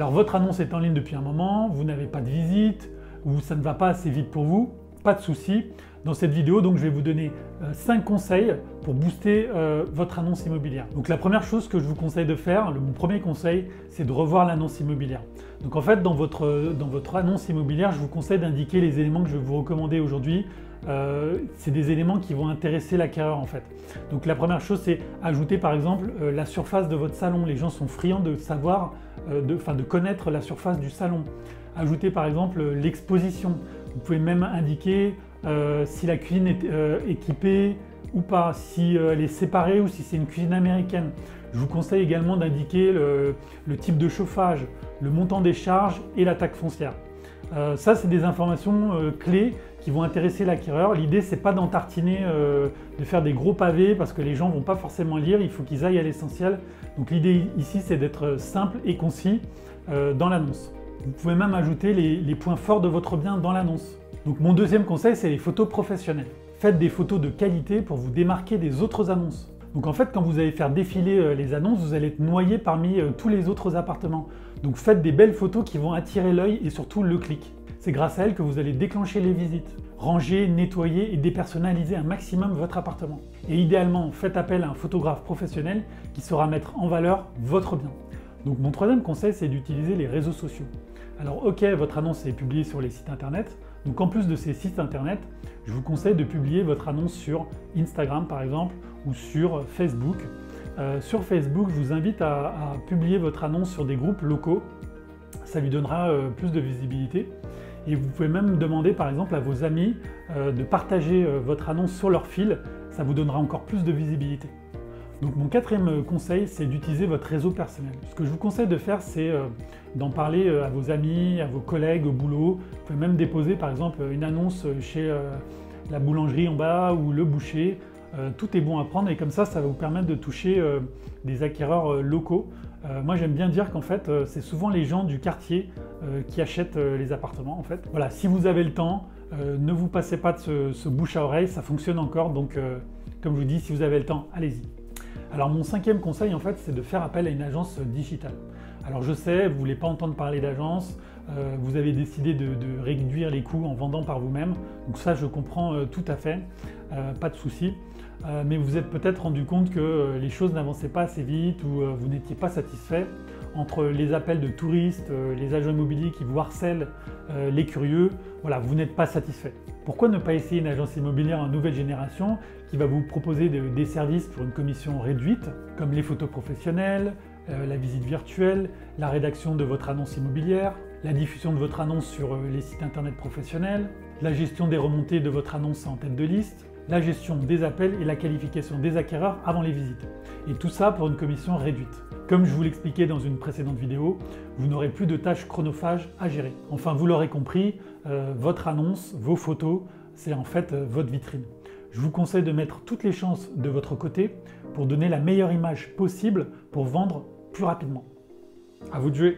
Alors votre annonce est en ligne depuis un moment, vous n'avez pas de visite ou ça ne va pas assez vite pour vous, pas de souci. Dans cette vidéo, donc, je vais vous donner 5 conseils pour booster votre annonce immobilière. Donc la première chose que je vous conseille de faire, mon premier conseil, c'est de revoir l'annonce immobilière. Donc en fait, dans votre annonce immobilière, je vous conseille d'indiquer les éléments que je vais vous recommander aujourd'hui. C'est des éléments qui vont intéresser l'acquéreur en fait. Donc la première chose, c'est ajouter par exemple la surface de votre salon. Les gens sont friands de savoir, de connaître la surface du salon. Ajoutez par exemple l'exposition. Vous pouvez même indiquer si la cuisine est équipée ou pas, si elle est séparée ou si c'est une cuisine américaine. Je vous conseille également d'indiquer le type de chauffage, le montant des charges et la taxe foncière. Ça, c'est des informations clés qui vont intéresser l'acquéreur. L'idée, c'est pas d'entartiner, de faire des gros pavés parce que les gens vont pas forcément lire, il faut qu'ils aillent à l'essentiel. Donc l'idée ici, c'est d'être simple et concis dans l'annonce. Vous pouvez même ajouter les points forts de votre bien dans l'annonce. Donc mon deuxième conseil, c'est les photos professionnelles. Faites des photos de qualité pour vous démarquer des autres annonces. Donc en fait, quand vous allez faire défiler les annonces, vous allez être noyé parmi tous les autres appartements. Donc faites des belles photos qui vont attirer l'œil et surtout le clic. C'est grâce à elles que vous allez déclencher les visites. Ranger, nettoyer et dépersonnaliser un maximum votre appartement. Et idéalement, faites appel à un photographe professionnel qui saura mettre en valeur votre bien. Donc mon troisième conseil, c'est d'utiliser les réseaux sociaux. Alors ok, votre annonce est publiée sur les sites internet, donc en plus de ces sites internet, je vous conseille de publier votre annonce sur Instagram par exemple ou sur Facebook. Sur Facebook, je vous invite à publier votre annonce sur des groupes locaux, ça lui donnera plus de visibilité. Et vous pouvez même demander par exemple à vos amis de partager votre annonce sur leur fil, ça vous donnera encore plus de visibilité. Donc mon quatrième conseil, c'est d'utiliser votre réseau personnel. Ce que je vous conseille de faire, c'est d'en parler à vos amis, à vos collègues au boulot. Vous pouvez même déposer par exemple une annonce chez la boulangerie en bas ou le boucher. Tout est bon à prendre et comme ça va vous permettre de toucher des acquéreurs locaux. Moi j'aime bien dire qu'en fait c'est souvent les gens du quartier qui achètent les appartements en fait. Voilà, si vous avez le temps, ne vous passez pas de ce bouche à oreille, ça fonctionne encore. Donc comme je vous dis, si vous avez le temps, allez-y. Alors mon cinquième conseil en fait, c'est de faire appel à une agence digitale. Alors je sais, vous ne voulez pas entendre parler d'agence, vous avez décidé de réduire les coûts en vendant par vous-même, donc ça je comprends tout à fait, pas de souci. Mais vous êtes peut-être rendu compte que les choses n'avançaient pas assez vite ou vous n'étiez pas satisfait entre les appels de touristes, les agents immobiliers qui vous harcèlent, les curieux, voilà, vous n'êtes pas satisfait. Pourquoi ne pas essayer une agence immobilière en nouvelle génération qui va vous proposer des services pour une commission réduite, comme les photos professionnelles, la visite virtuelle, la rédaction de votre annonce immobilière, la diffusion de votre annonce sur les sites internet professionnels, la gestion des remontées de votre annonce en tête de liste, la gestion des appels et la qualification des acquéreurs avant les visites. Et tout ça pour une commission réduite. Comme je vous l'expliquais dans une précédente vidéo, vous n'aurez plus de tâches chronophages à gérer. Enfin, vous l'aurez compris, votre annonce, vos photos, c'est en fait votre vitrine. Je vous conseille de mettre toutes les chances de votre côté pour donner la meilleure image possible pour vendre plus rapidement. À vous de jouer!